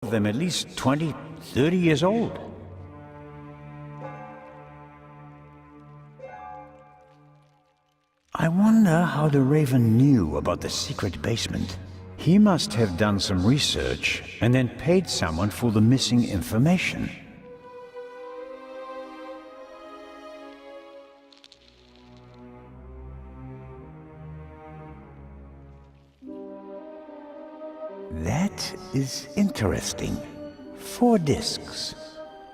of them at least 20, 30 years old. I wonder how the Raven knew about the secret basement. He must have done some research and then paid someone for the missing information. That is interesting. 4 discs.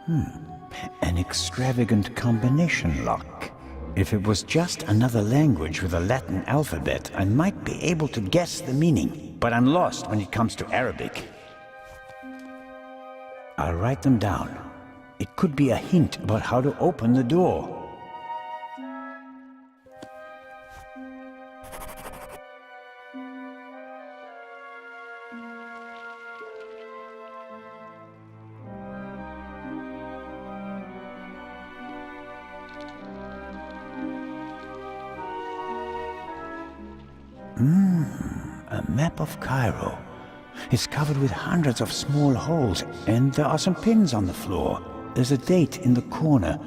An extravagant combination lock. If it was just another language with a Latin alphabet, I might be able to guess the meaning, but I'm lost when it comes to Arabic. I'll write them down. It could be a hint about how to open the door. A map of Cairo. It's covered with hundreds of small holes, and there are some pins on the floor. There's a date in the corner.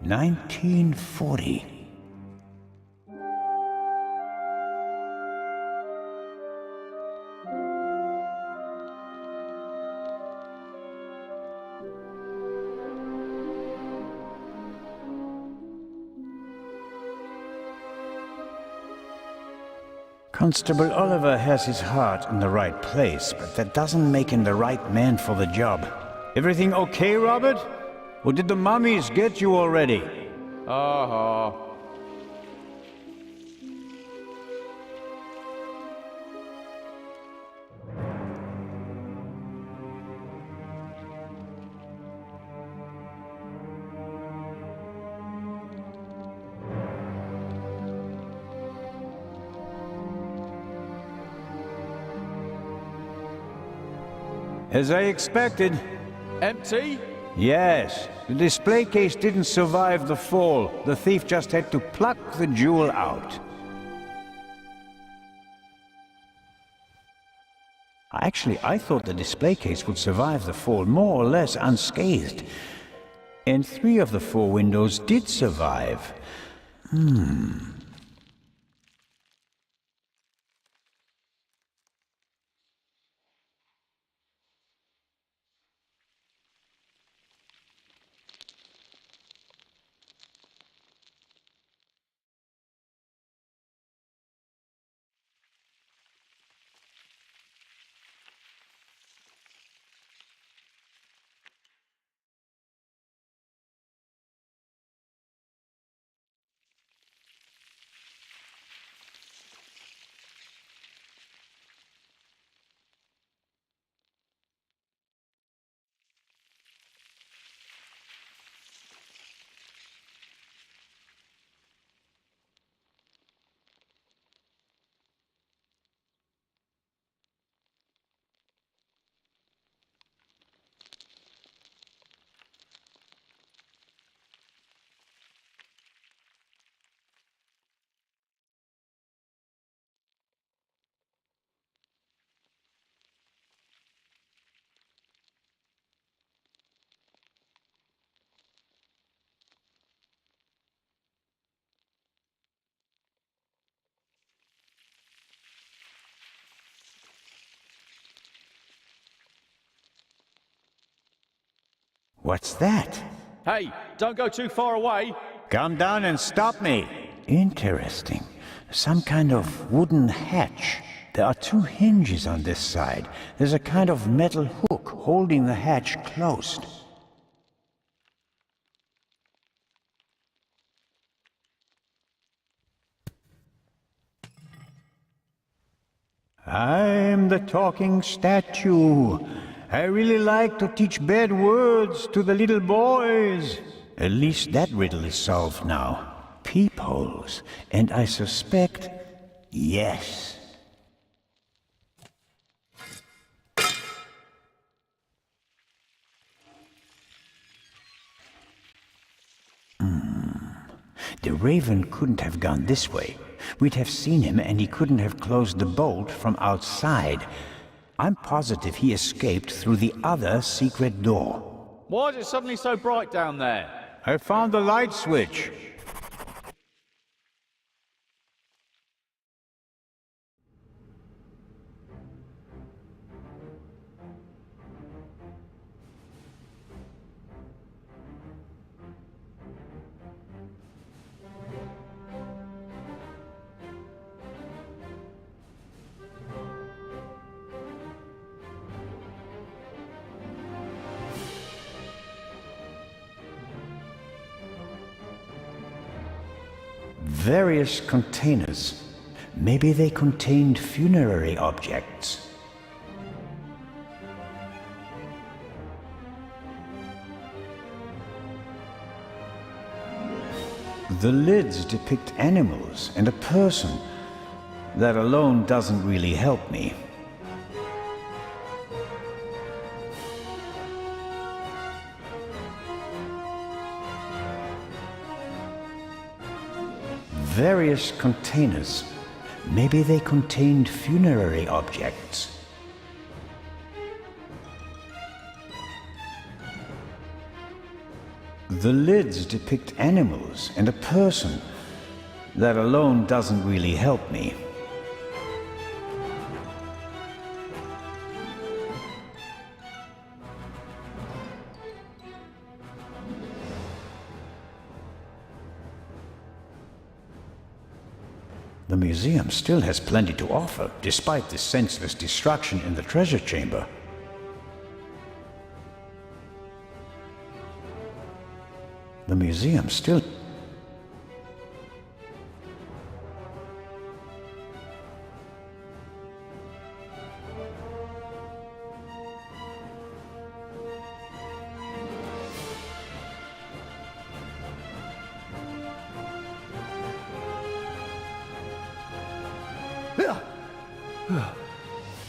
1940. Constable Oliver has his heart in the right place, but that doesn't make him the right man for the job. Everything okay, Robert? Or did the mummies get you already? As I expected. Empty? Yes. The display case didn't survive the fall. The thief just had to pluck the jewel out. Actually, I thought the display case would survive the fall more or less unscathed. And 3 of the 4 windows did survive. What's that? Hey, don't go too far away. Come down and stop me. Interesting. Some kind of wooden hatch. There are 2 hinges on this side. There's a kind of metal hook holding the hatch closed. I'm the talking statue. I really like to teach bad words to the little boys. At least that riddle is solved now. Peepholes. And I suspect, yes. The Raven couldn't have gone this way. We'd have seen him and he couldn't have closed the bolt from outside. I'm positive he escaped through the other secret door. Why is it suddenly so bright down there? I found the light switch. Various containers. Maybe they contained funerary objects. The lids depict animals and a person. That alone doesn't really help me. Various containers. Maybe they contained funerary objects. The lids depict animals and a person. That alone doesn't really help me. The museum still has plenty to offer, despite the senseless destruction in the treasure chamber. The museum still...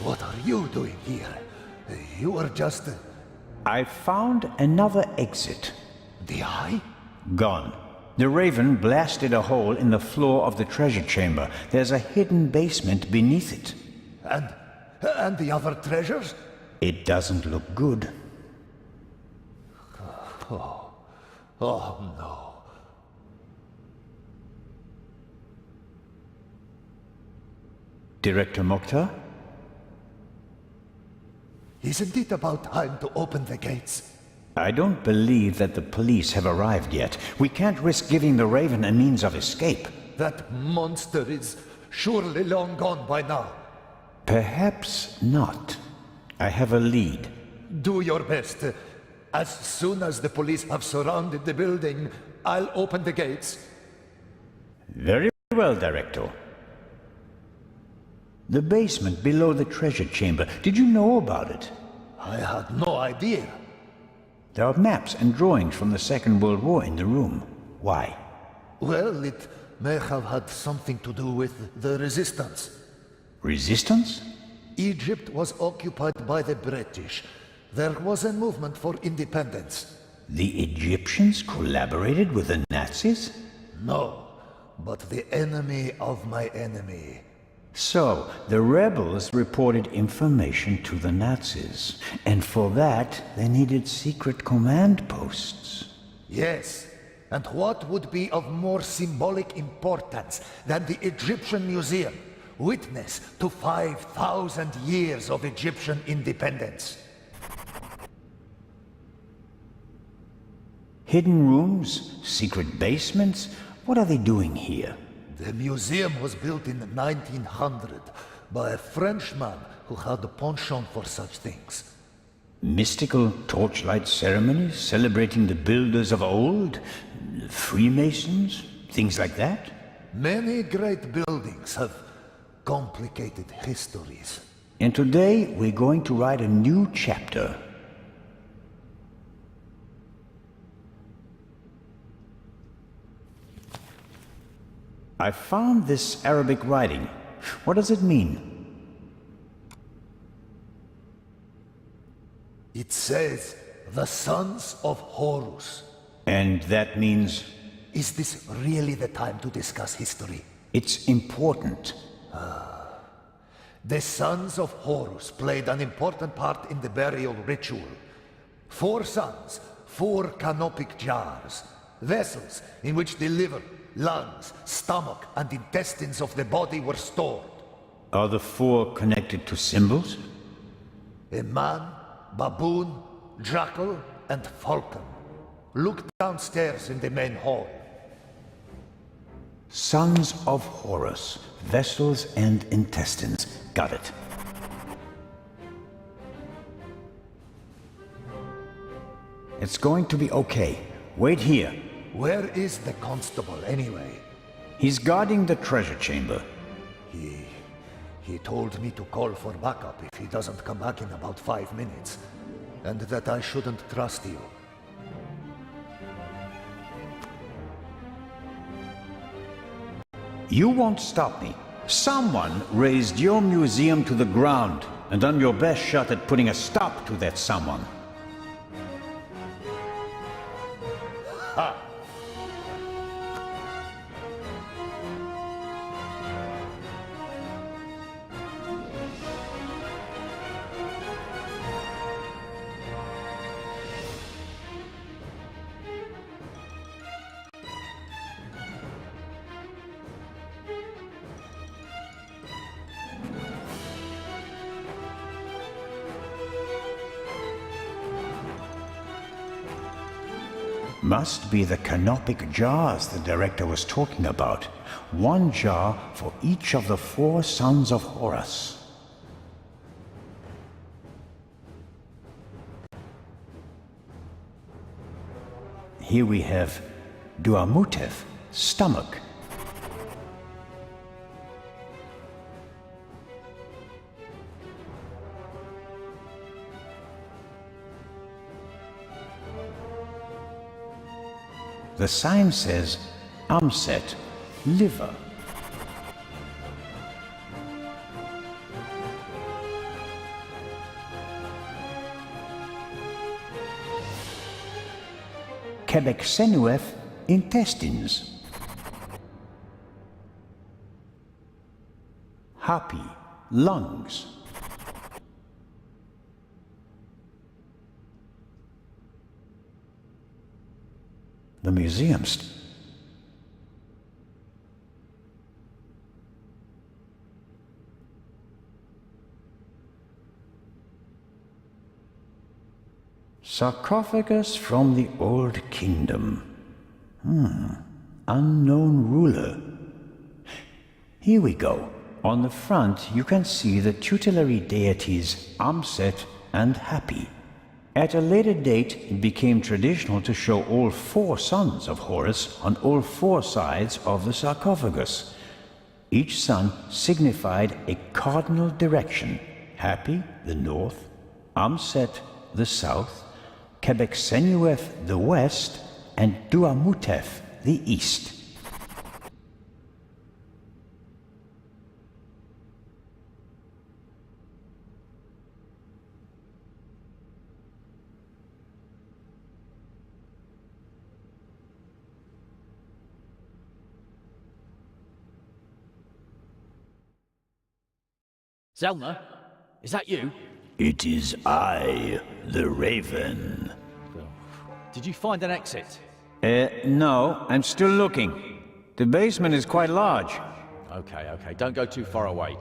What are you doing here? You were just... I found another exit. The eye? Gone. The Raven blasted a hole in the floor of the treasure chamber. There's a hidden basement beneath it. And the other treasures? It doesn't look good. Oh no. Director Mokhtar? Isn't it about time to open the gates? I don't believe that the police have arrived yet. We can't risk giving the Raven a means of escape. That monster is surely long gone by now. Perhaps not. I have a lead. Do your best. As soon as the police have surrounded the building, I'll open the gates. Very well, Director. The basement below the treasure chamber. Did you know about it? I had no idea. There are maps and drawings from the Second World War in the room. Why? Well, it may have had something to do with the resistance. Resistance? Egypt was occupied by the British. There was a movement for independence. The Egyptians collaborated with the Nazis? No, but the enemy of my enemy. So, the rebels reported information to the Nazis, and for that they needed secret command posts. Yes, and what would be of more symbolic importance than the Egyptian Museum, witness to 5,000 years of Egyptian independence? Hidden rooms? Secret basements? What are they doing here? The museum was built in 1900 by a Frenchman who had a penchant for such things. Mystical torchlight ceremonies celebrating the builders of old? Freemasons? Things like that? Many great buildings have complicated histories. And today we're going to write a new chapter. I found this Arabic writing. What does it mean? It says, the sons of Horus. And that means... Is this really the time to discuss history? It's important. The sons of Horus played an important part in the burial ritual. 4 sons, 4 canopic jars, vessels in which the liver, lungs, stomach, and intestines of the body were stored. Are the 4 connected to symbols? A man, baboon, jackal, and falcon. Look downstairs in the main hall. Sons of Horus, vessels and intestines. Got it. It's going to be okay. Wait here. Where is the constable, anyway? He's guarding the treasure chamber. He told me to call for backup if he doesn't come back in about 5 minutes. And that I shouldn't trust you. You won't stop me. Someone raised your museum to the ground, and I'm your best shot at putting a stop to that someone. Ha! Must be the canopic jars the director was talking about. 1 jar for each of the 4 sons of Horus. Here we have Duamutef, stomach. The sign says Amset, liver. Quebec-Senuef, intestines. Happy, lungs. The museum's sarcophagus from the Old Kingdom. Unknown ruler. Here we go. On the front you can see the tutelary deities Amset and Happy. At a later date, it became traditional to show all 4 sons of Horus on all 4 sides of the sarcophagus. Each son signified a cardinal direction. Happy, the north; Amset, the south; Quebec-Senuef, the west; and Duamutef, the east. Zelna, is that you? It is I, the Raven. Did you find an exit? No, I'm still looking. The basement is quite large. Okay, don't go too far away.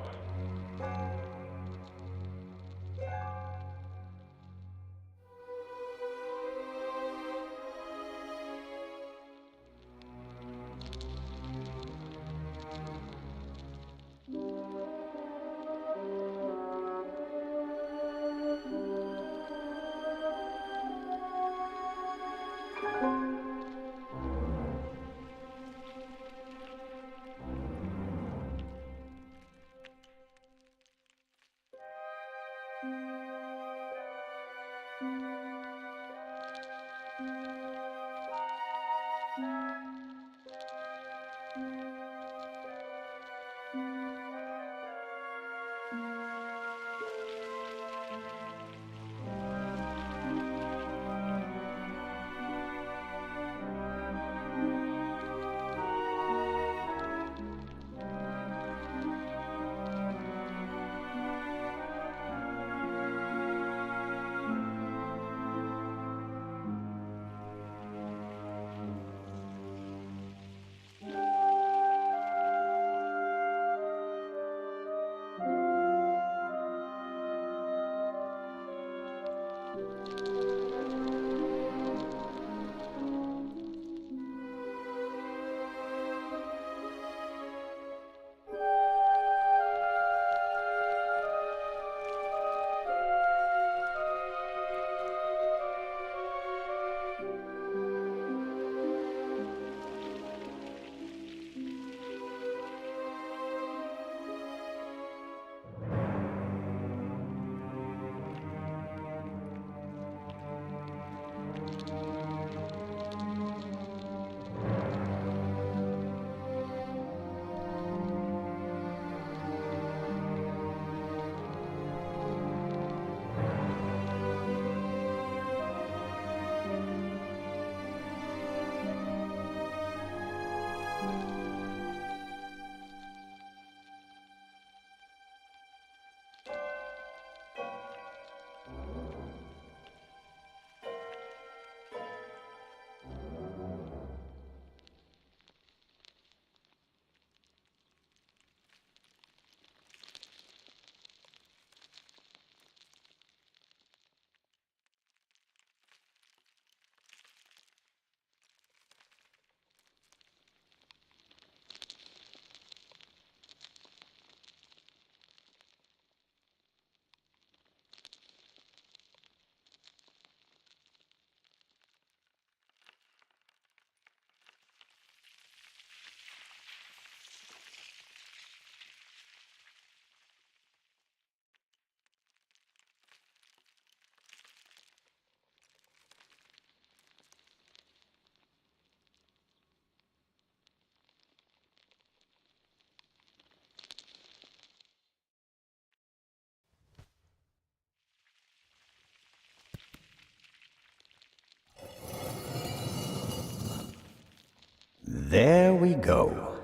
There we go.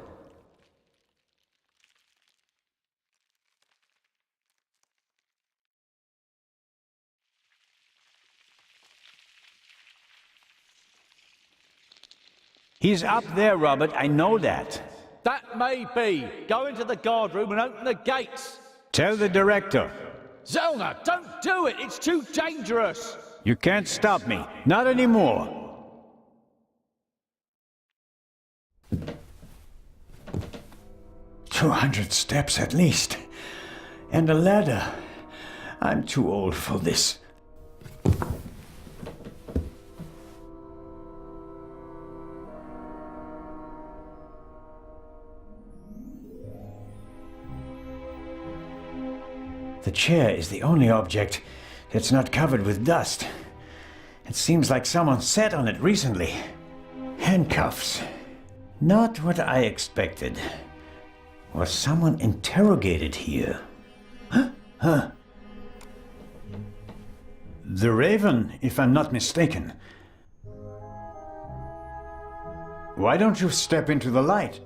He's up there, Robert. I know that. That may be. Go into the guard room and open the gates. Tell the director. Zellner, don't do it. It's too dangerous. You can't stop me. Not anymore. "200 steps at least. And a ladder. I'm too old for this." The chair is the only object that's not covered with dust. It seems like someone sat on it recently. Handcuffs. Not what I expected. Was someone interrogated here? Huh? The Raven, if I'm not mistaken. Why don't you step into the light?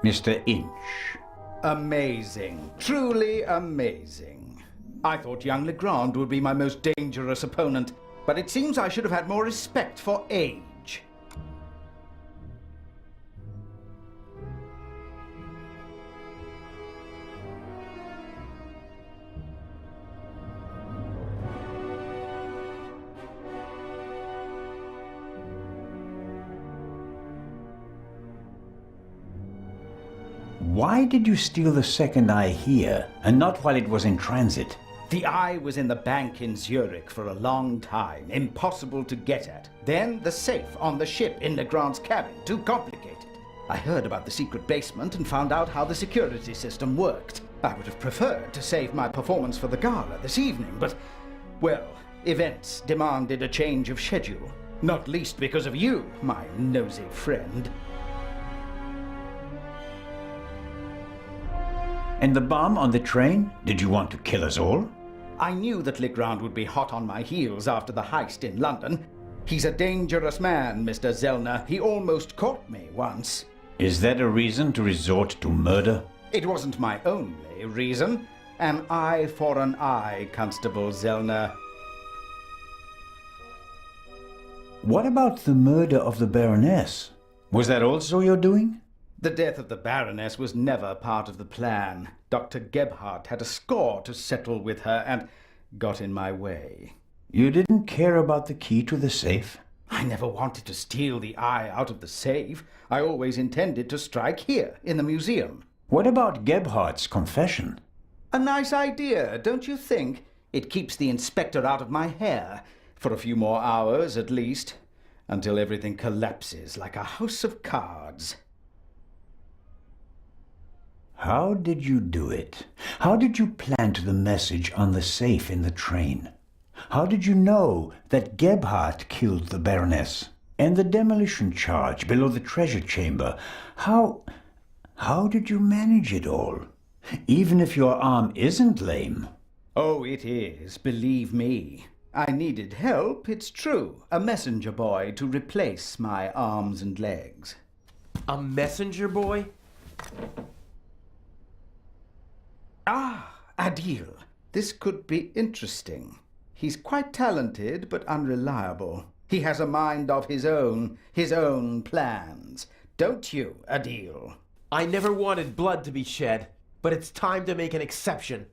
Mr. Inch. Amazing. Truly amazing. I thought young Legrand would be my most dangerous opponent, but it seems I should have had more respect for age. Why did you steal the second eye here, and not while it was in transit? The eye was in the bank in Zurich for a long time, impossible to get at. Then the safe on the ship in Legrand's cabin, too complicated. I heard about the secret basement and found out how the security system worked. I would have preferred to save my performance for the gala this evening, but, well, events demanded a change of schedule. Not least because of you, my nosy friend. And the bomb on the train? Did you want to kill us all? I knew that Legrand would be hot on my heels after the heist in London. He's a dangerous man, Mr. Zellner. He almost caught me once. Is that a reason to resort to murder? It wasn't my only reason. An eye for an eye, Constable Zellner. What about the murder of the Baroness? Was that also your doing? The death of the Baroness was never part of the plan. Dr. Gebhardt had a score to settle with her and got in my way. You didn't care about the key to the safe? I never wanted to steal the eye out of the safe. I always intended to strike here, in the museum. What about Gebhardt's confession? A nice idea, don't you think? It keeps the inspector out of my hair, for a few more hours at least, until everything collapses like a house of cards. How did you do it? How did you plant the message on the safe in the train? How did you know that Gebhardt killed the Baroness? And the demolition charge below the treasure chamber? How did you manage it all? Even if your arm isn't lame. Oh, it is, believe me. I needed help, it's true. A messenger boy to replace my arms and legs. A messenger boy? Ah, Adil. This could be interesting. He's quite talented, but unreliable. He has a mind of his own plans. Don't you, Adil? I never wanted blood to be shed, but it's time to make an exception.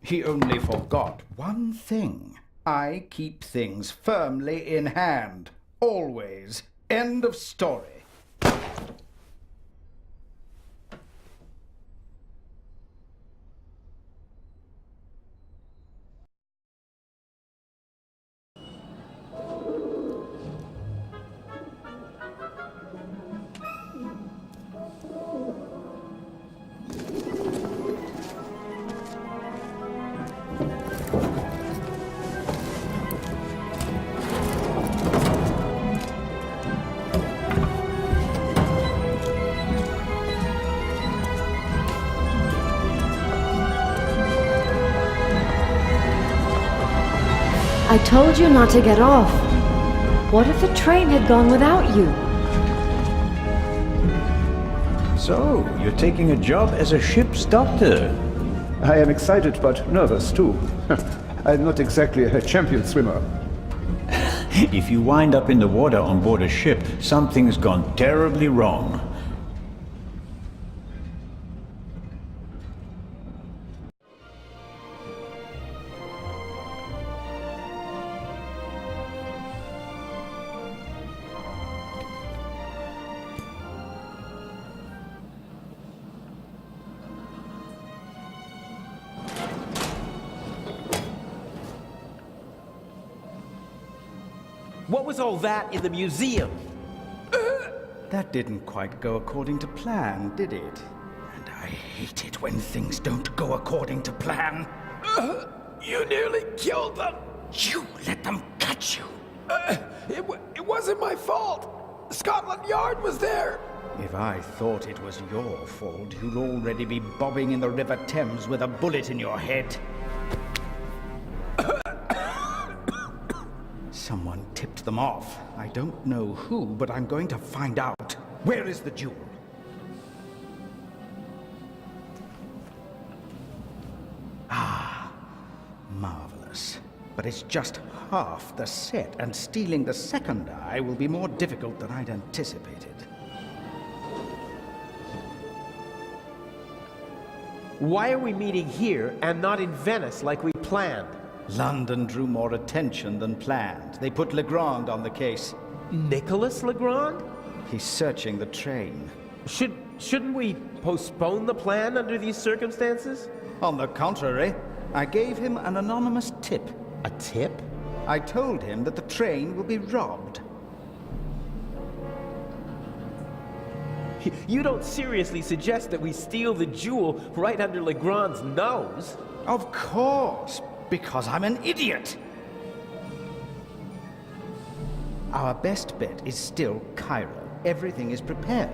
He only forgot one thing. I keep things firmly in hand. Always. End of story. I told you not to get off. What if the train had gone without you? So, you're taking a job as a ship's doctor? I am excited but nervous too. I'm not exactly a champion swimmer. If you wind up in the water on board a ship, something's gone terribly wrong. What was all that in the museum? That didn't quite go according to plan, did it? And I hate it when things don't go according to plan. You nearly killed them. You let them catch you. It wasn't my fault. Scotland Yard was there. If I thought it was your fault, you'd already be bobbing in the River Thames with a bullet in your head. Someone tipped them off. I don't know who, but I'm going to find out. Where is the jewel? Ah, marvelous. But it's just half the set, and stealing the second eye will be more difficult than I'd anticipated. Why are we meeting here and not in Venice like we planned? London drew more attention than planned. They put Legrand on the case. Nicholas Legrand? He's searching the train. Shouldn't we postpone the plan under these circumstances? On the contrary, I gave him an anonymous tip. A tip? I told him that the train will be robbed. You don't seriously suggest that we steal the jewel right under Legrand's nose? Of course, because I'm an idiot. Our best bet is still Cairo. Everything is prepared.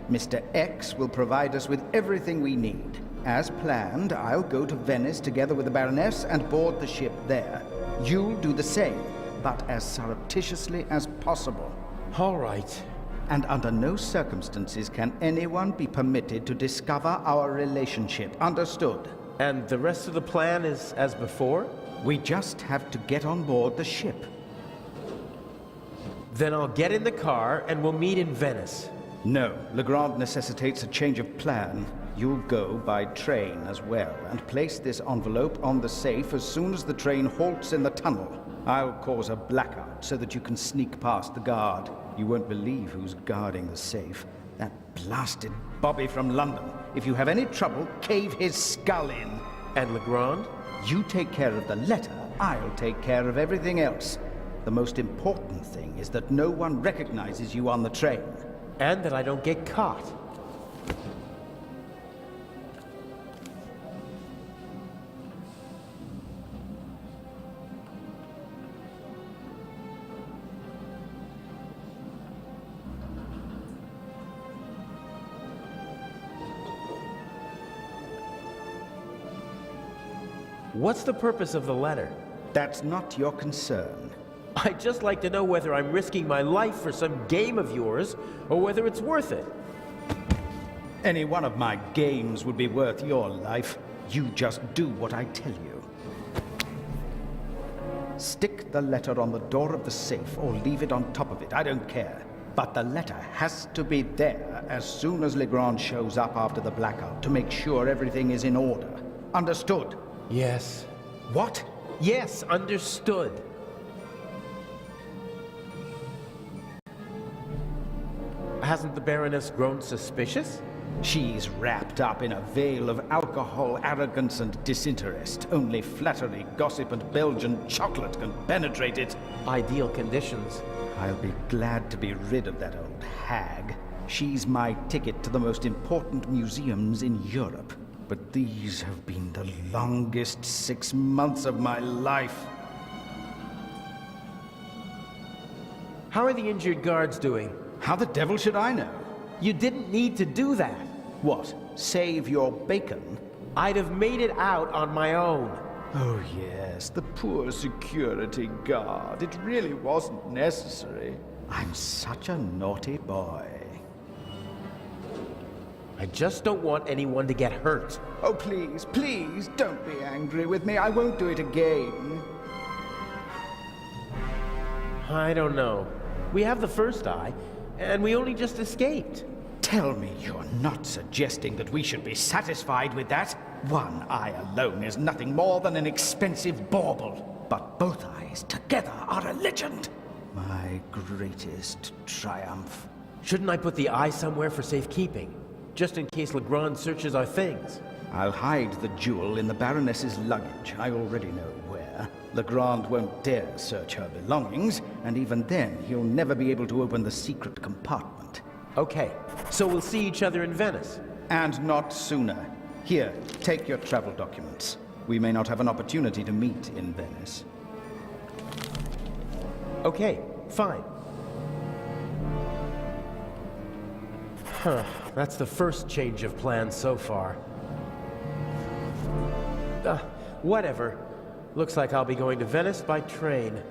Mr. X will provide us with everything we need. As planned, I'll go to Venice together with the Baroness and board the ship there. You'll do the same, but as surreptitiously as possible. All right. And under no circumstances can anyone be permitted to discover our relationship. Understood? And the rest of the plan is as before? We just have to get on board the ship. Then I'll get in the car and we'll meet in Venice. No, Legrand necessitates a change of plan. You'll go by train as well, and place this envelope on the safe as soon as the train halts in the tunnel. I'll cause a blackout so that you can sneak past the guard. You won't believe who's guarding the safe. That blasted Bobby from London. If you have any trouble, cave his skull in. And Legrand? You take care of the letter, I'll take care of everything else. The most important thing is that no one recognizes you on the train. And that I don't get caught. What's the purpose of the letter? That's not your concern. I'd just like to know whether I'm risking my life for some game of yours, or whether it's worth it. Any one of my games would be worth your life. You just do what I tell you. Stick the letter on the door of the safe or leave it on top of it, I don't care. But the letter has to be there as soon as Legrand shows up after the blackout to make sure everything is in order. Understood? Yes. What? Yes, understood. Hasn't the Baroness grown suspicious? She's wrapped up in a veil of alcohol, arrogance, and disinterest. Only flattery, gossip, and Belgian chocolate can penetrate it. Ideal conditions. I'll be glad to be rid of that old hag. She's my ticket to the most important museums in Europe. But these have been the longest 6 months of my life. How are the injured guards doing? How the devil should I know? You didn't need to do that. What? Save your bacon? I'd have made it out on my own. Oh yes, the poor security guard. It really wasn't necessary. I'm such a naughty boy. I just don't want anyone to get hurt. Oh please, please, don't be angry with me. I won't do it again. I don't know. We have the first eye, and we only just escaped. Tell me you're not suggesting that we should be satisfied with that? One eye alone is nothing more than an expensive bauble. But both eyes together are a legend. My greatest triumph. Shouldn't I put the eye somewhere for safekeeping? Just in case Legrand searches our things. I'll hide the jewel in the Baroness's luggage. I already know where. Legrand won't dare search her belongings, and even then, he'll never be able to open the secret compartment. Okay, so we'll see each other in Venice. And not sooner. Here, take your travel documents. We may not have an opportunity to meet in Venice. Okay, fine. Huh, that's the first change of plans so far. Whatever. Looks like I'll be going to Venice by train.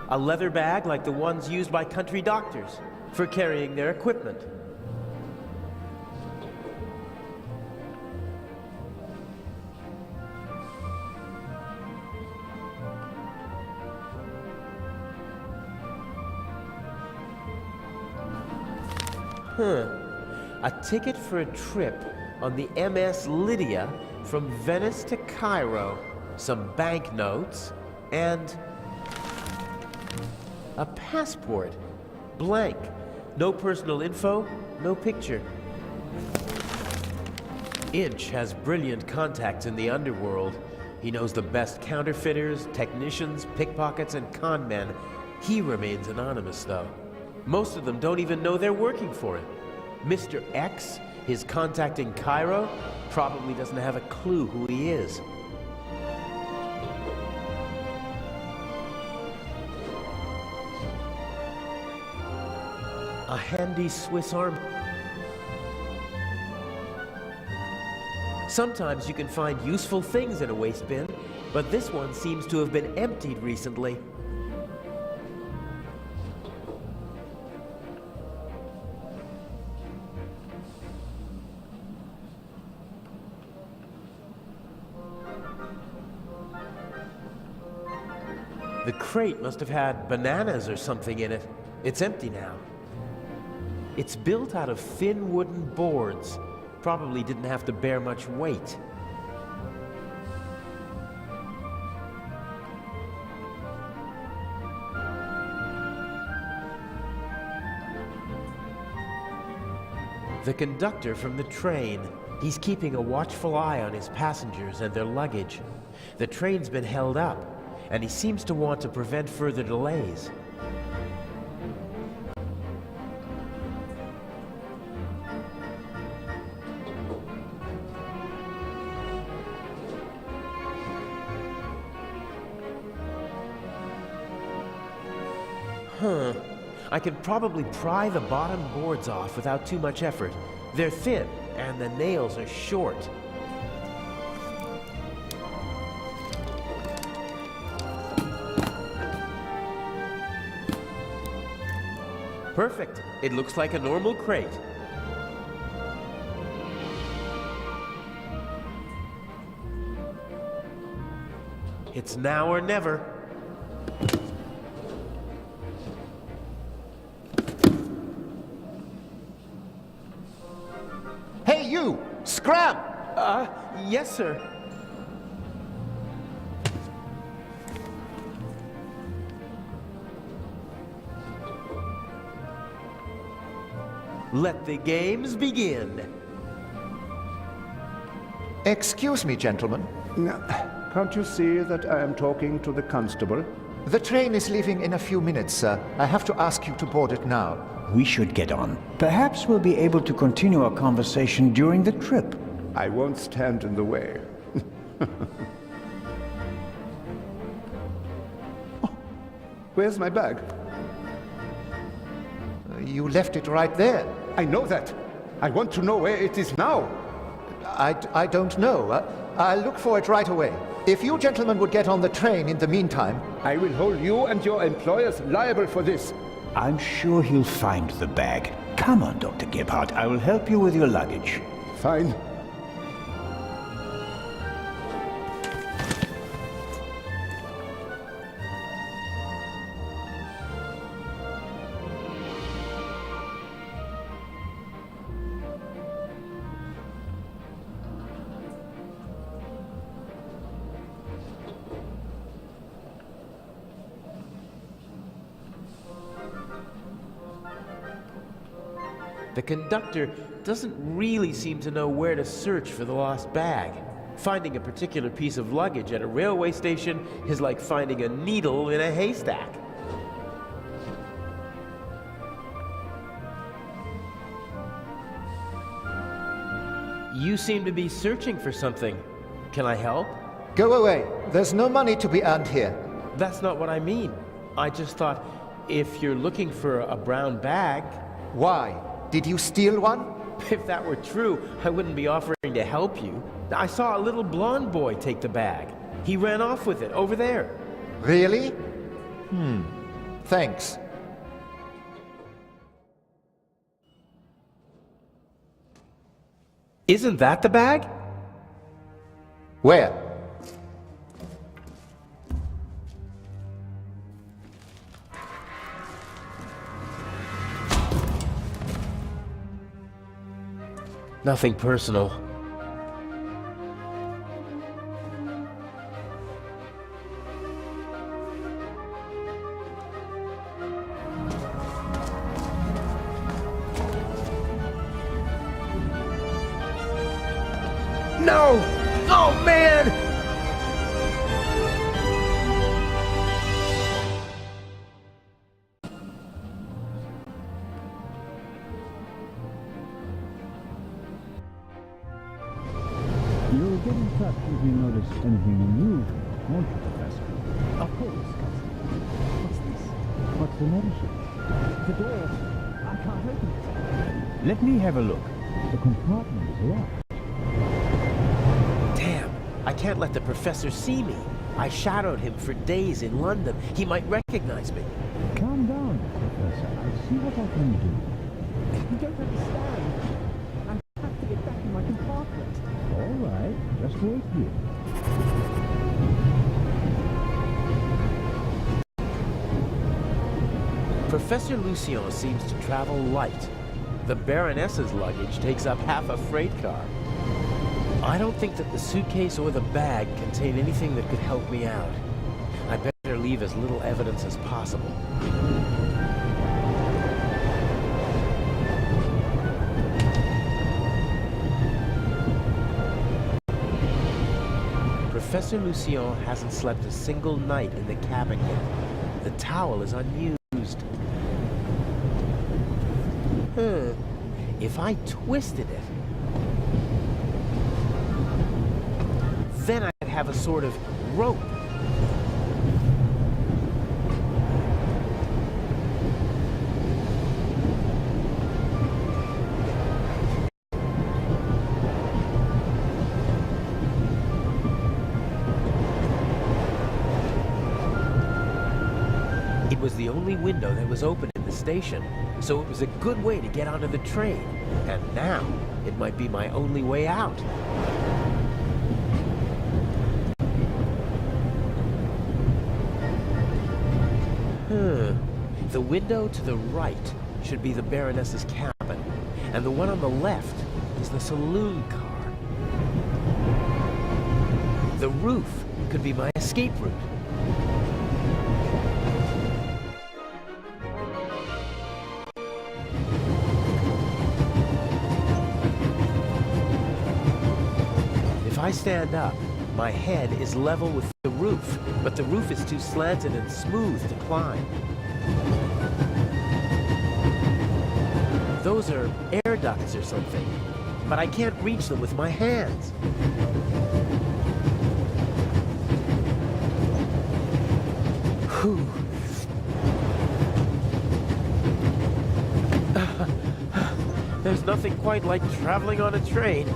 A leather bag like the ones used by country doctors for carrying their equipment. A ticket for a trip on the MS Lydia from Venice to Cairo, some banknotes, and a passport. Blank. No personal info, no picture. Inch has brilliant contacts in the underworld. He knows the best counterfeiters, technicians, pickpockets, and con men. He remains anonymous, though. Most of them don't even know they're working for him. Mr. X, his contact in Cairo, probably doesn't have a clue who he is. A handy Swiss arm. Sometimes you can find useful things in a waste bin, but this one seems to have been emptied recently. The crate must have had bananas or something in it. It's empty now. It's built out of thin wooden boards. Probably didn't have to bear much weight. The conductor from the train. He's keeping a watchful eye on his passengers and their luggage. The train's been held up, and he seems to want to prevent further delays. I could probably pry the bottom boards off without too much effort. They're thin, and the nails are short. Perfect. It looks like a normal crate. It's now or never. Hey, you! Scram! Yes, sir. Let the games begin. Excuse me, gentlemen. Can't you see that I am talking to the constable? The train is leaving in a few minutes, sir. I have to ask you to board it now. We should get on. Perhaps we'll be able to continue our conversation during the trip. I won't stand in the way. Oh, where's my bag? You left it right there. I know that. I want to know where it is now. I don't know. I'll look for it right away. If you gentlemen would get on the train in the meantime... I will hold you and your employers liable for this. I'm sure he'll find the bag. Come on, Dr. Gebhardt. I will help you with your luggage. Fine. The conductor doesn't really seem to know where to search for the lost bag. Finding a particular piece of luggage at a railway station is like finding a needle in a haystack. You seem to be searching for something. Can I help? Go away. There's no money to be earned here. That's not what I mean. I just thought, if you're looking for a brown bag... Why? Did you steal one? If that were true, I wouldn't be offering to help you. I saw a little blonde boy take the bag. He ran off with it, over there. Really? Thanks. Isn't that the bag? Where? Nothing personal. No! Oh, man! You'll get in touch if you notice anything unusual, won't you, Professor? Of course, Constable. What's this? What's the matter, sir? The door. I can't open it. Let me have a look. The compartment is locked. Damn, I can't let the professor see me. I shadowed him for days in London. He might recognize me. Calm down, Professor. I'll see what I can do. You don't understand. I have to get back in my compartment. All right, just wait here. Professor Lucien seems to travel light. The Baroness's luggage takes up half a freight car. I don't think that the suitcase or the bag contain anything that could help me out. I better leave as little evidence as possible. Professor Lucien hasn't slept a single night in the cabin yet. The towel is unused. If I twisted it, then I'd have a sort of rope. It was the only window that was open in the station, so it was a good way to get onto the train. And now, it might be my only way out. The window to the right should be the Baroness's cabin, and the one on the left is the saloon car. The roof could be my escape route. If I stand up, my head is level with the roof, but the roof is too slanted and smooth to climb. Those are air ducts or something, but I can't reach them with my hands. Whew. There's nothing quite like traveling on a train.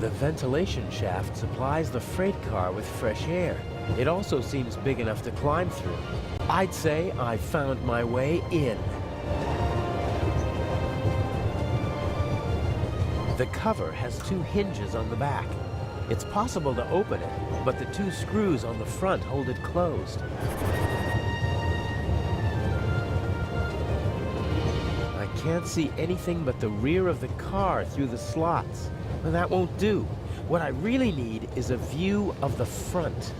The ventilation shaft supplies the freight car with fresh air. It also seems big enough to climb through. I'd say I found my way in. The cover has two hinges on the back. It's possible to open it, but the two screws on the front hold it closed. I can't see anything but the rear of the car through the slots. Well, that won't do. What I really need is a view of the front.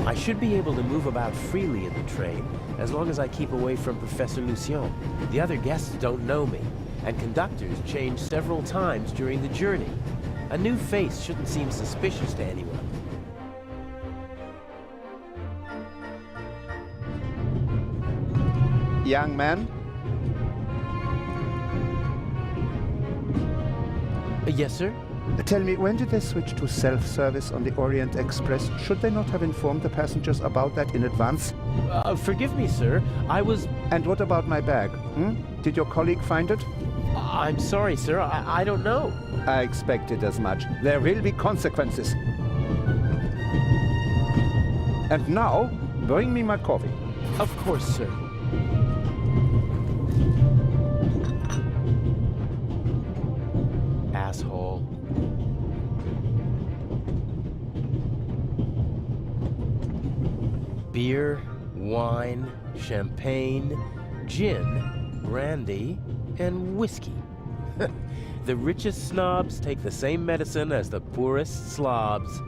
I should be able to move about freely in the train, as long as I keep away from Professor Lucien. The other guests don't know me, and conductors change several times during the journey. A new face shouldn't seem suspicious to anyone. Young man? Yes, sir? Tell me, when did they switch to self-service on the Orient Express? Should they not have informed the passengers about that in advance? Forgive me, sir. I was... And what about my bag? Did your colleague find it? I'm sorry, sir. I don't know. I expected as much. There will be consequences. And now, bring me my coffee. Of course, sir. Asshole. Beer, wine, champagne, gin, brandy, and whiskey. The richest snobs take the same medicine as the poorest slobs.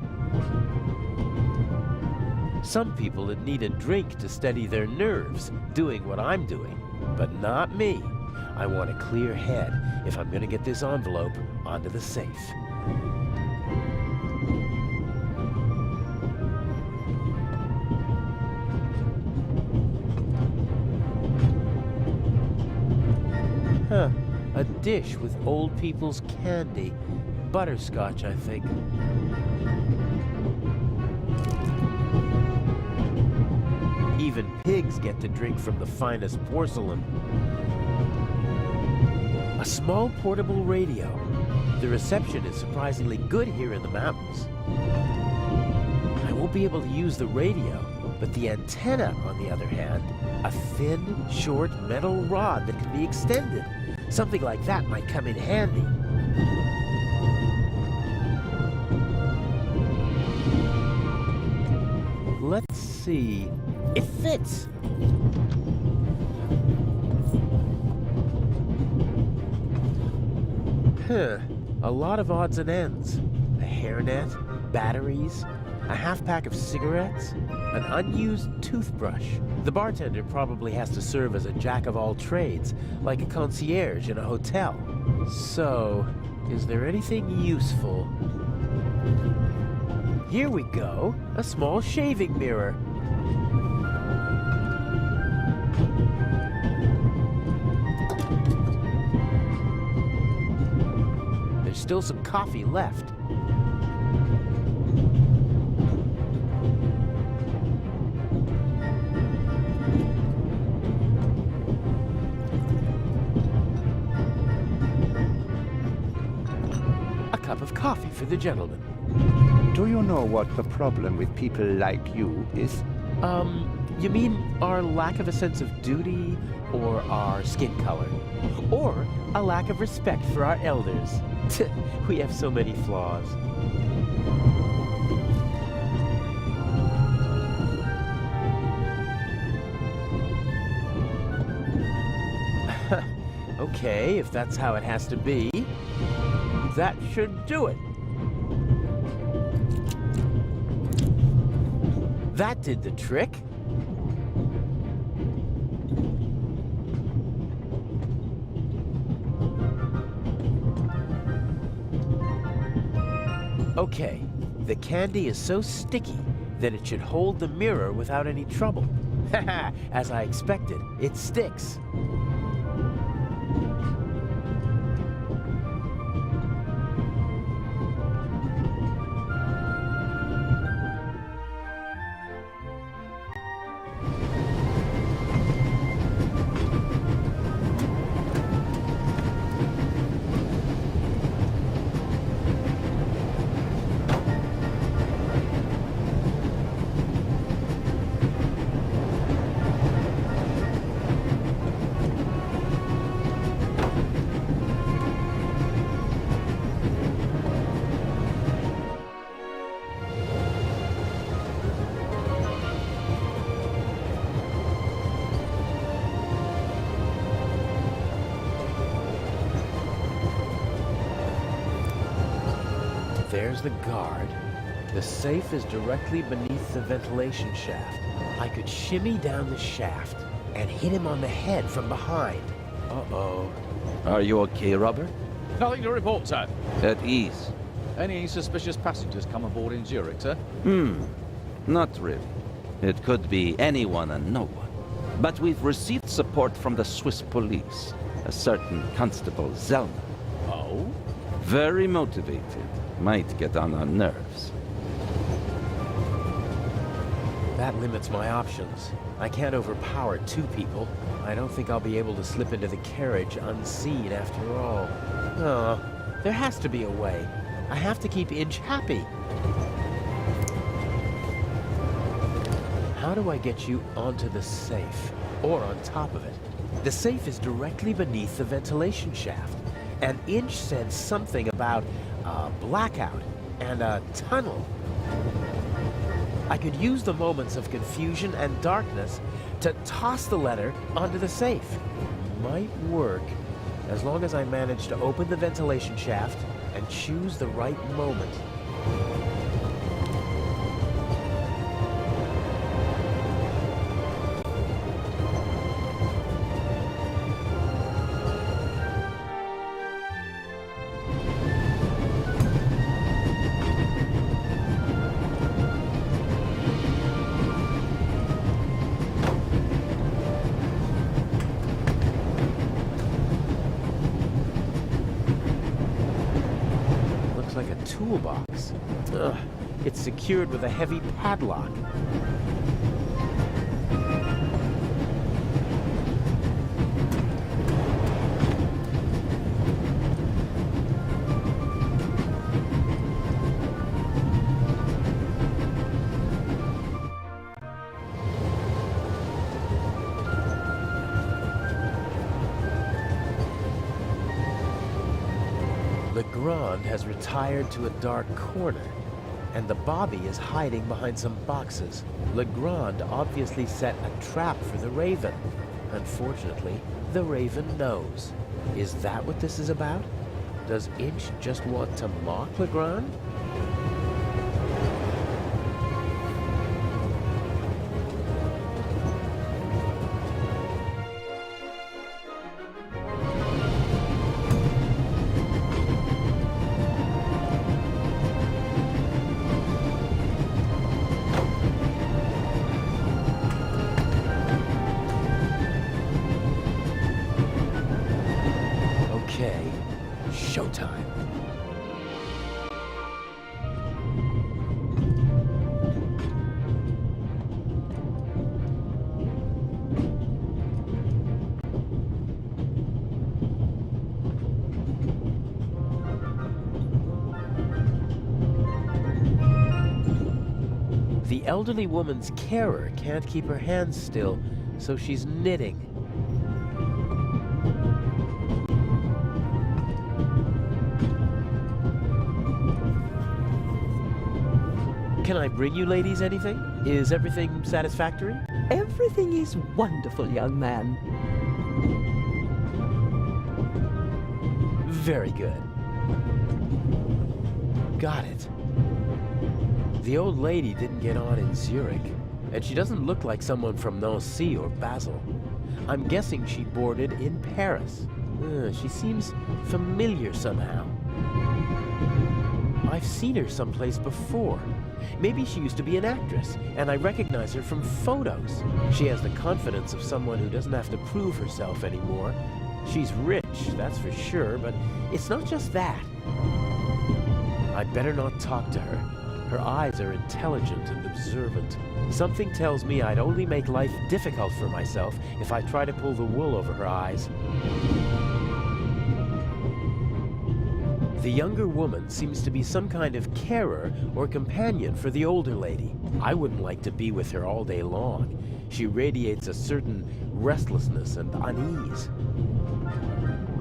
Some people would need a drink to steady their nerves, doing what I'm doing, but not me. I want a clear head if I'm gonna get this envelope onto the safe. Huh, a dish with old people's candy. Butterscotch, I think. Even pigs get to drink from the finest porcelain. A small portable radio. The reception is surprisingly good here in the mountains. I won't be able to use the radio, but the antenna, on the other hand, a thin, short metal rod that can be extended. Something like that might come in handy. Let's see. It fits! Huh. A lot of odds and ends. A hairnet, batteries, a half-pack of cigarettes, an unused toothbrush. The bartender probably has to serve as a jack-of-all-trades, like a concierge in a hotel. So, is there anything useful? Here we go, a small shaving mirror. There's still some coffee left. A cup of coffee for the gentleman. Do you know what the problem with people like you is? You mean our lack of a sense of duty, or our skin color, or a lack of respect for our elders? We have so many flaws. Okay, if that's how it has to be, that should do it. That did the trick. Okay, the candy is so sticky that it should hold the mirror without any trouble. Haha, as I expected, it sticks. There's the guard. The safe is directly beneath the ventilation shaft. I could shimmy down the shaft and hit him on the head from behind. Uh-oh. Are you okay, Robert? Nothing to report, sir. At ease? Any suspicious passengers come aboard in Zurich, sir? Not really. It could be anyone and no one. But we've received support from the Swiss police. A certain Constable Zellner. Oh? Very motivated. Might get on our nerves. That limits my options. I can't overpower two people. I don't think I'll be able to slip into the carriage unseen after all. Oh, there has to be a way. I have to keep Inch happy. How do I get you onto the safe? Or on top of it? The safe is directly beneath the ventilation shaft. And Inch said something about a blackout and a tunnel. I could use the moments of confusion and darkness to toss the letter onto the safe. Might work. as long as I manage to open the ventilation shaft and choose the right moment. Like a toolbox. Ugh, it's secured with a heavy padlock. Legrand has retired to a dark corner, and the Bobby is hiding behind some boxes. Legrand obviously set a trap for the Raven. Unfortunately, the Raven knows. Is that what this is about? Does Inch just want to mock Legrand? Okay, showtime. The elderly woman's carer can't keep her hands still, so she's knitting. Can I bring you ladies anything? Is everything satisfactory? Everything is wonderful, young man. Very good. Got it. The old lady didn't get on in Zurich, and she doesn't look like someone from Nancy or Basel. I'm guessing she boarded in Paris. She seems familiar somehow. I've seen her someplace before. Maybe she used to be an actress, and I recognize her from photos. She has the confidence of someone who doesn't have to prove herself anymore. She's rich, that's for sure, but it's not just that. I'd better not talk to her. Her eyes are intelligent and observant. Something tells me I'd only make life difficult for myself if I try to pull the wool over her eyes. The younger woman seems to be some kind of carer or companion for the older lady. I wouldn't like to be with her all day long. She radiates a certain restlessness and unease.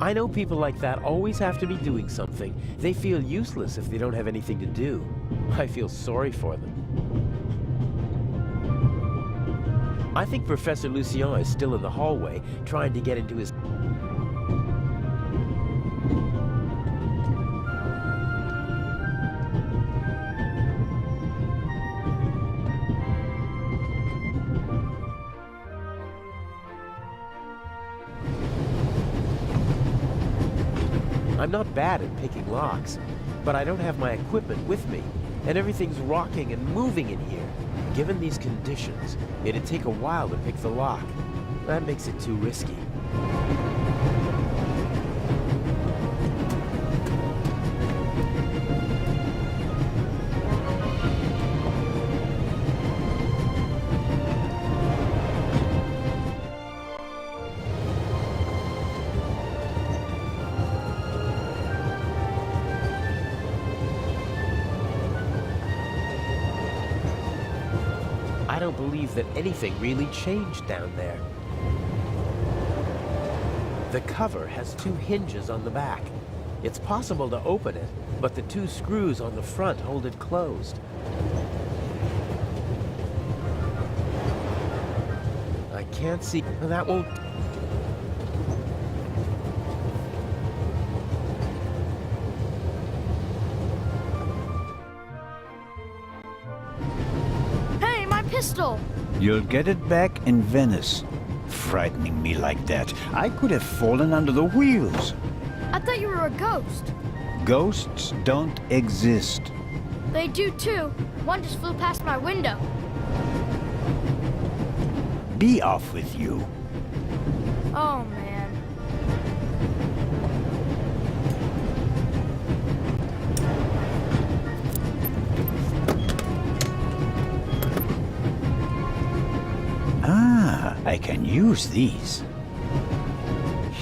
I know people like that always have to be doing something. They feel useless if they don't have anything to do. I feel sorry for them. I think Professor Lucien is still in the hallway, trying to get into his... I'm not bad at picking locks, but I don't have my equipment with me, and everything's rocking and moving in here. Given these conditions, it'd take a while to pick the lock. That makes it too risky. I don't believe that anything really changed down there. The cover has 2 hinges on the back. It's possible to open it, but the 2 screws on the front hold it closed. I can't see... That won't... pistol. You'll get it back in Venice. Frightening me like that. I could have fallen under the wheels. I thought you were a ghost. Ghosts don't exist. They do too. One just flew past my window. Be off with you. Oh, man. Ah, I can use these.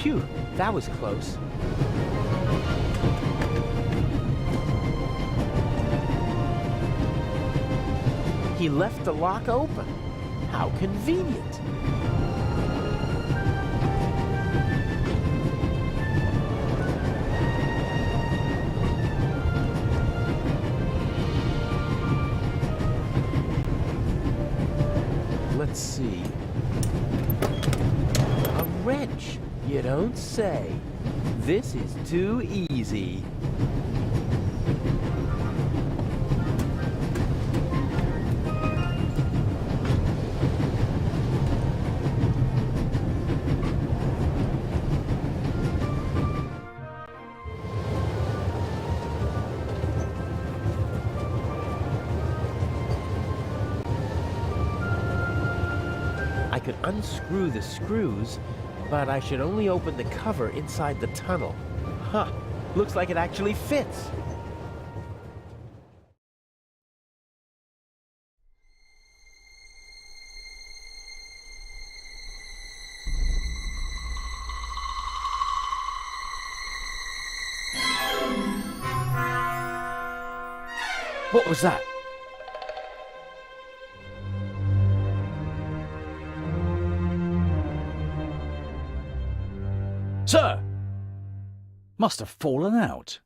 Phew, that was close. He left the lock open. How convenient. Let's see. A wrench, you don't say. This is too easy. I could unscrew the screws, but I should only open the cover inside the tunnel. Huh, looks like it actually fits. What was that? Sir! Must have fallen out.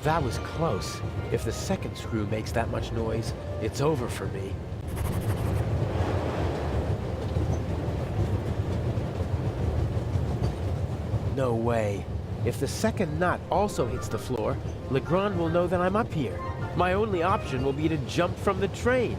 That was close. If the second screw makes that much noise, it's over for me. No way. If the second nut also hits the floor, Legrand will know that I'm up here. My only option will be to jump from the train.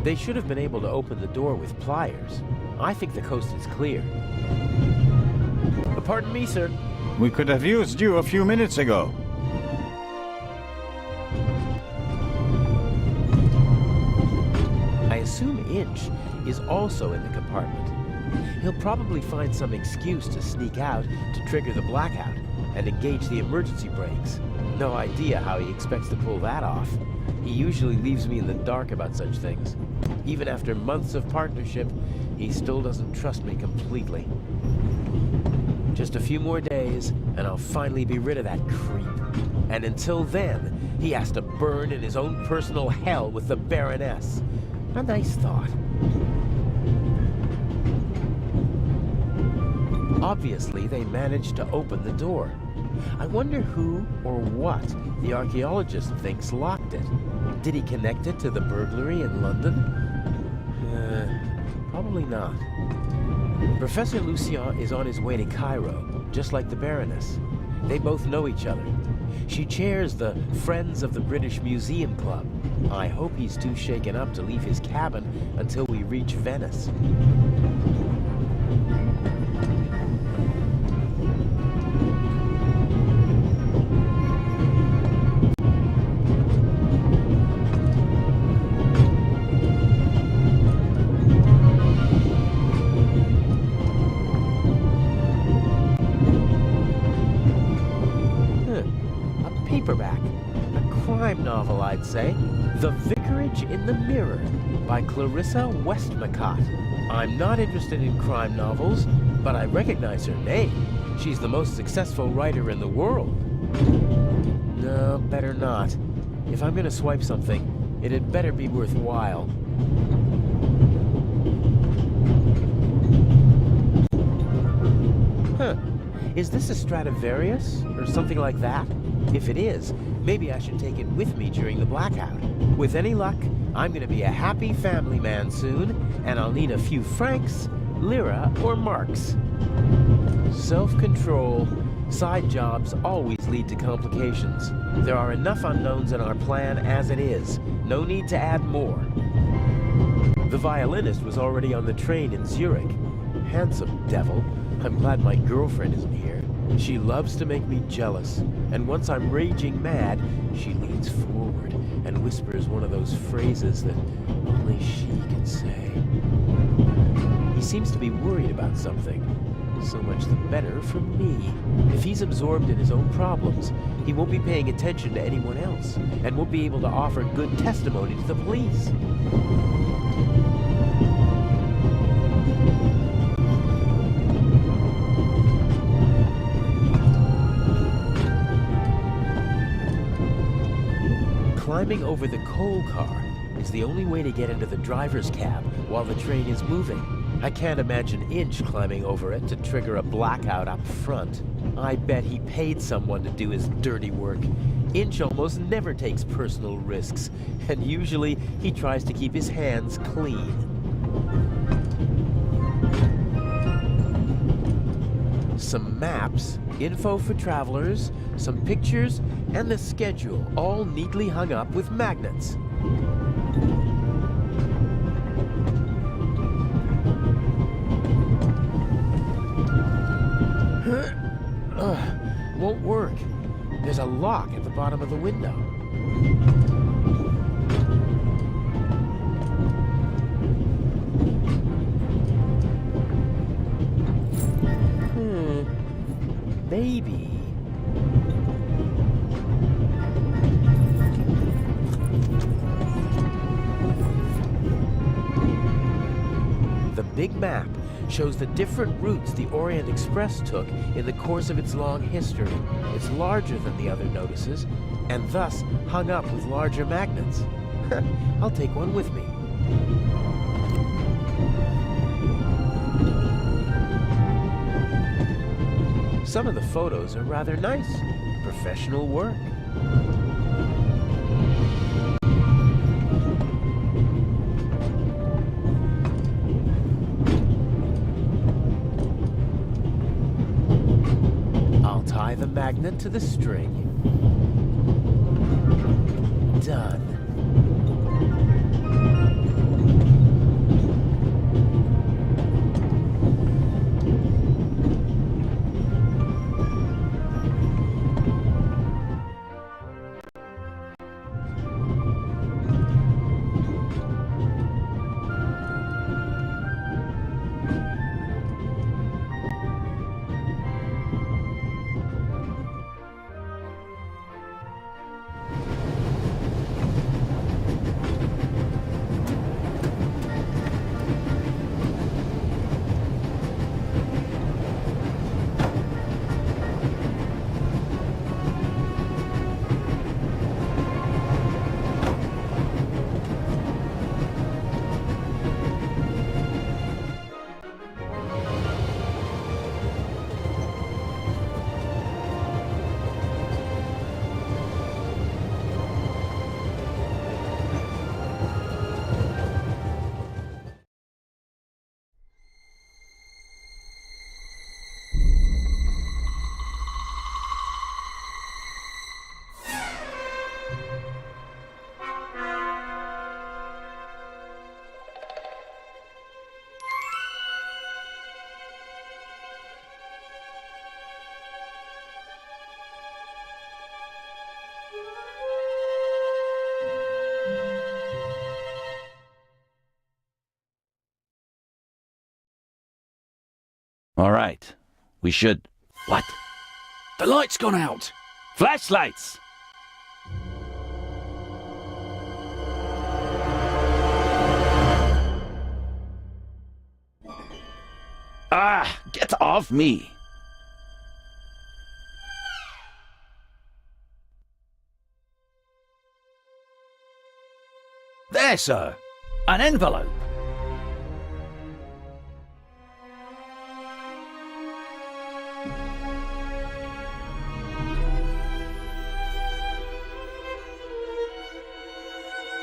They should have been able to open the door with pliers. I think the coast is clear. Pardon me, sir. We could have used you a few minutes ago. I assume Inch is also in the compartment. He'll probably find some excuse to sneak out to trigger the blackout and engage the emergency brakes. No idea how he expects to pull that off. He usually leaves me in the dark about such things. Even after months of partnership, he still doesn't trust me completely. Just a few more days, and I'll finally be rid of that creep. And until then, he has to burn in his own personal hell with the Baroness. A nice thought. Obviously, they managed to open the door. I wonder who or what the archaeologist thinks locked it. Did he connect it to the burglary in London? Probably not. Professor Lucien is on his way to Cairo, just like the Baroness. They both know each other. She chairs the Friends of the British Museum Club. I hope he's too shaken up to leave his cabin until we reach Venice. paperback. A crime novel, I'd say. The Vicarage in the Mirror by Clarissa Westmacott. I'm not interested in crime novels, but I recognize her name. She's the most successful writer in the world. No, better not. If I'm gonna swipe something, it had better be worthwhile. Huh. Is this a Stradivarius, or something like that? If it is, maybe I should take it with me during the blackout. With any luck, I'm gonna be a happy family man soon, and I'll need a few francs, lira, or marks. Self-control. Side jobs always lead to complications. There are enough unknowns in our plan as it is. No need to add more. The violinist was already on the train in Zurich. Handsome devil. I'm glad my girlfriend isn't here. She loves to make me jealous, and once I'm raging mad, she leans forward and whispers one of those phrases that only she can say. He seems to be worried about something. So much the better for me. If he's absorbed in his own problems, he won't be paying attention to anyone else, and won't be able to offer good testimony to the police. Climbing over the coal car is the only way to get into the driver's cab while the train is moving. I can't imagine Inch climbing over it to trigger a blackout up front. I bet he paid someone to do his dirty work. Inch almost never takes personal risks, and usually he tries to keep his hands clean. Some maps, info for travelers, some pictures, and the schedule, all neatly hung up with magnets. Won't work. There's a lock at the bottom of the window. Maybe. The big map shows the different routes the Orient Express took in the course of its long history. It's larger than the other notices, and thus hung up with larger magnets. I'll take one with me. Some of the photos are rather nice. Professional work. I'll tie the magnet to the string. Done. All right. We should... What? The light's gone out! Flashlights! Ah, get off me! There, sir. An envelope.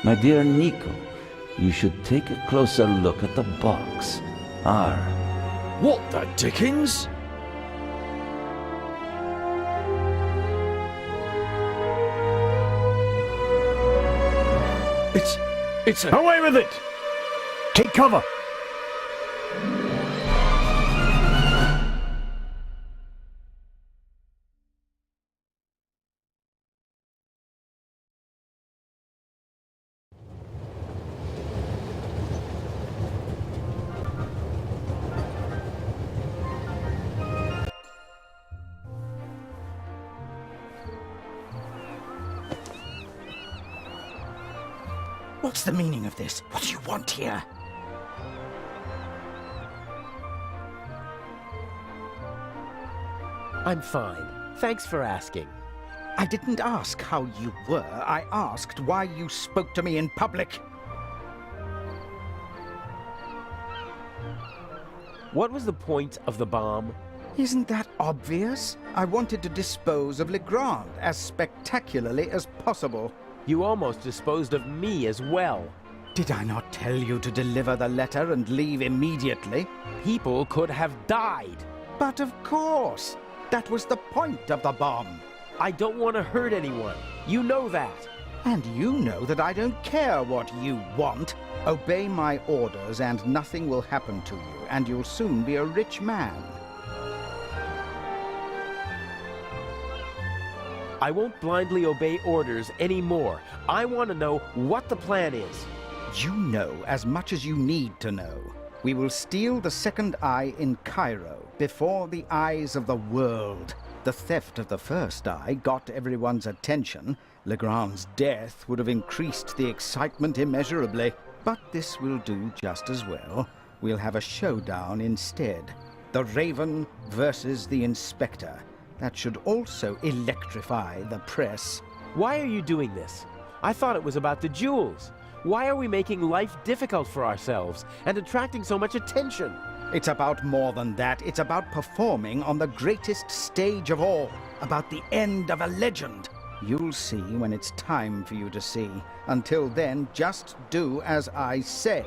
My dear Nico, you should take a closer look at the box. What the dickens? It's a... Away with it! Take cover! What's the meaning of this? What do you want here? I'm fine. Thanks for asking. I didn't ask how you were. I asked why you spoke to me in public. What was the point of the bomb? Isn't that obvious? I wanted to dispose of Legrand as spectacularly as possible. You almost disposed of me as well. Did I not tell you to deliver the letter and leave immediately? People could have died. But of course! That was the point of the bomb. I don't want to hurt anyone. You know that. And you know that I don't care what you want. Obey my orders and nothing will happen to you, and you'll soon be a rich man. I won't blindly obey orders anymore. I want to know what the plan is. You know as much as you need to know. We will steal the second eye in Cairo, before the eyes of the world. The theft of the first eye got everyone's attention. Legrand's death would have increased the excitement immeasurably. But this will do just as well. We'll have a showdown instead. The Raven versus the Inspector. That should also electrify the press. Why are you doing this? I thought it was about the jewels. Why are we making life difficult for ourselves and attracting so much attention? It's about more than that. It's about performing on the greatest stage of all. About the end of a legend. You'll see when it's time for you to see. Until then, just do as I say.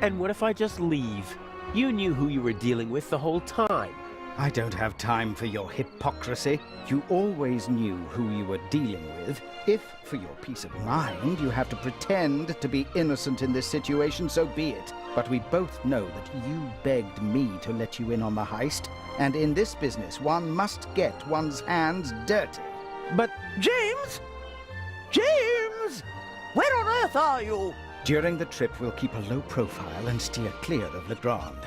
And what if I just leave? You knew who you were dealing with the whole time. I don't have time for your hypocrisy. You always knew who you were dealing with. If, for your peace of mind, you have to pretend to be innocent in this situation, so be it. But we both know that you begged me to let you in on the heist, and in this business one must get one's hands dirty. But James! James! Where on earth are you? During the trip, we'll keep a low profile and steer clear of Legrand.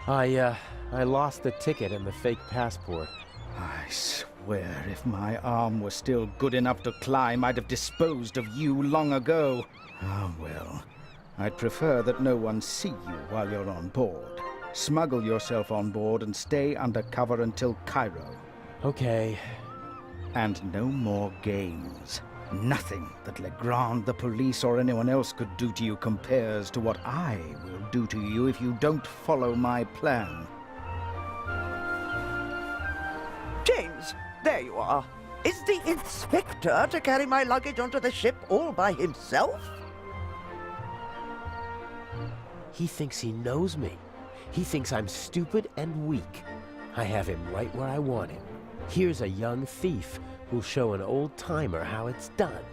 I lost the ticket and the fake passport. I swear, if my arm were still good enough to climb, I'd have disposed of you long ago. Ah, well, I'd prefer that no one see you while you're on board. Smuggle yourself on board and stay under cover until Cairo. Okay. And no more games. Nothing that Legrand, the police, or anyone else could do to you compares to what I will do to you if you don't follow my plan. James, there you are. Is the inspector to carry my luggage onto the ship all by himself? He thinks he knows me. He thinks I'm stupid and weak. I have him right where I want him. Here's a young thief who'll show an old-timer how it's done.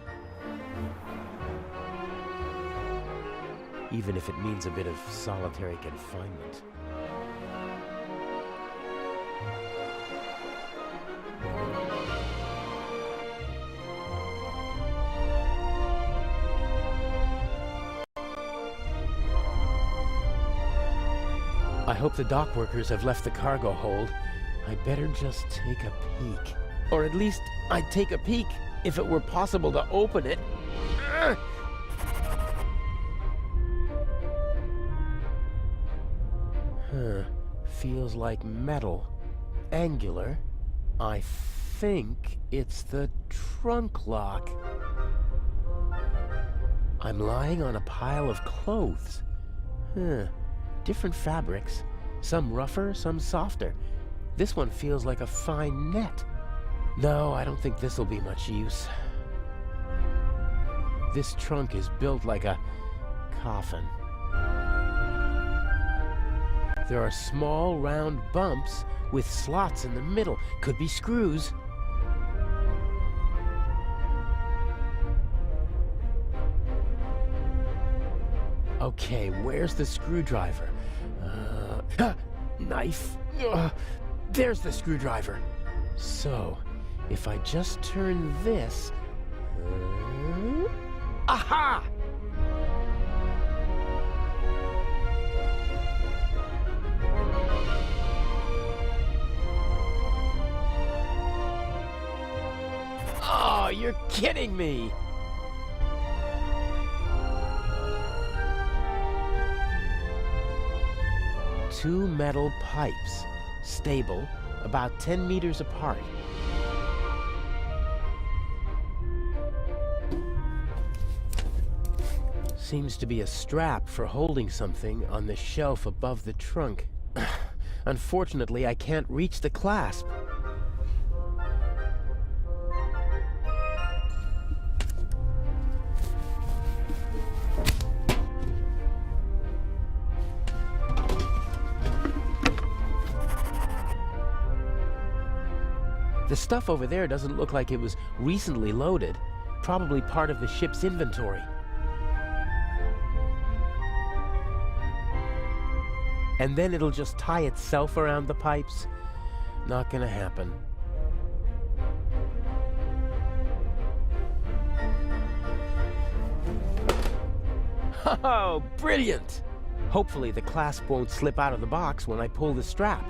Even if it means a bit of solitary confinement. I hope the dock workers have left the cargo hold. I'd better just take a peek. Or at least, I'd take a peek If it were possible to open it. Feels like metal. Angular. I think it's the trunk lock. I'm lying on a pile of clothes. Different fabrics. Some rougher, some softer. This one feels like a fine net. No, I don't think this'll be much use. This trunk is built like a coffin. There are small, round bumps with slots in the middle. Could be screws. Okay, where's the screwdriver? Knife. There's the screwdriver. So, if I just turn this... aha! Oh, you're kidding me! Two metal pipes, stable, about 10 meters apart. Seems to be a strap for holding something on the shelf above the trunk. Unfortunately, I can't reach the clasp. The stuff over there doesn't look like it was recently loaded. Probably part of the ship's inventory. And then it'll just tie itself around the pipes? Not gonna happen. Oh, brilliant! Hopefully the clasp won't slip out of the box when I pull the strap.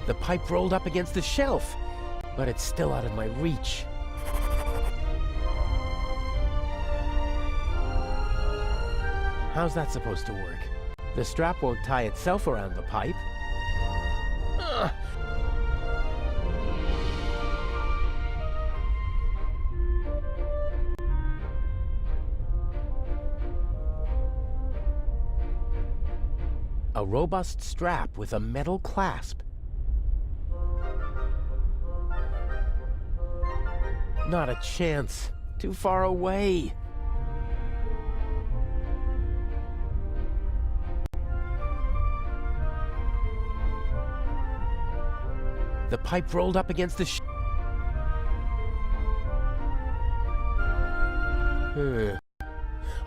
The pipe rolled up against the shelf, but it's still out of my reach. How's that supposed to work? The strap won't tie itself around the pipe. A robust strap with a metal clasp. Not a chance. Too far away. The pipe rolled up against the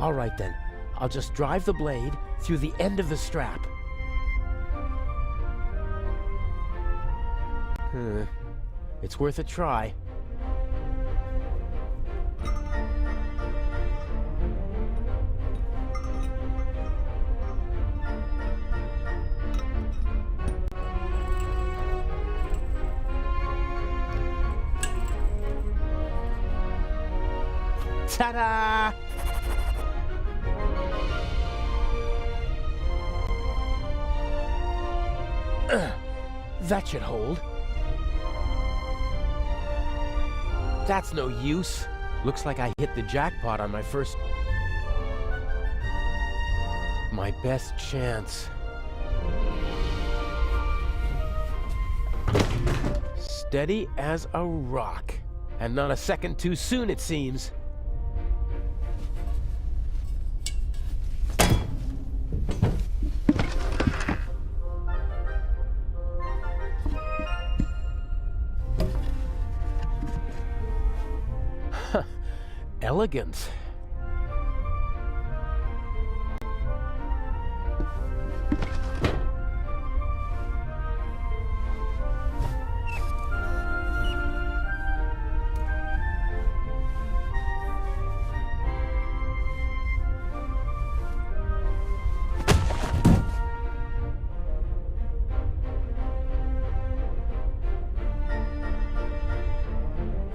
All right then. I'll just drive the blade through the end of the strap. It's worth a try. Ta-da! That should hold. That's no use. Looks like I hit the jackpot on my first... My best chance. Steady as a rock. And not a second too soon, it seems. Elegant.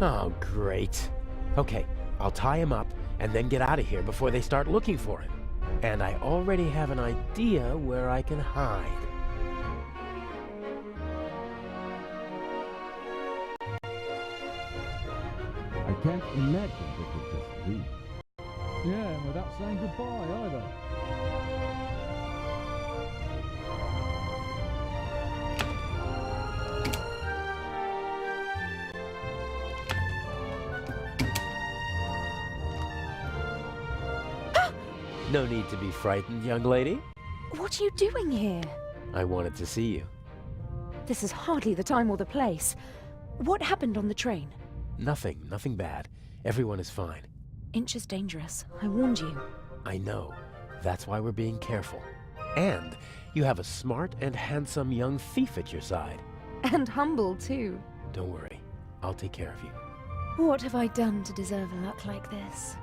Oh, great. Okay, I'll tie him up and then get out of here before they start looking for him. And I already have an idea where I can hide. I can't imagine they could just leave. Yeah, without saying goodbye either. No need to be frightened, young lady. What are you doing here? I wanted to see you. This is hardly the time or the place. What happened on the train? Nothing bad. Everyone is fine. Inch is dangerous. I warned you. I know. That's why we're being careful. And you have a smart and handsome young thief at your side. And humble, too. Don't worry. I'll take care of you. What have I done to deserve a luck like this?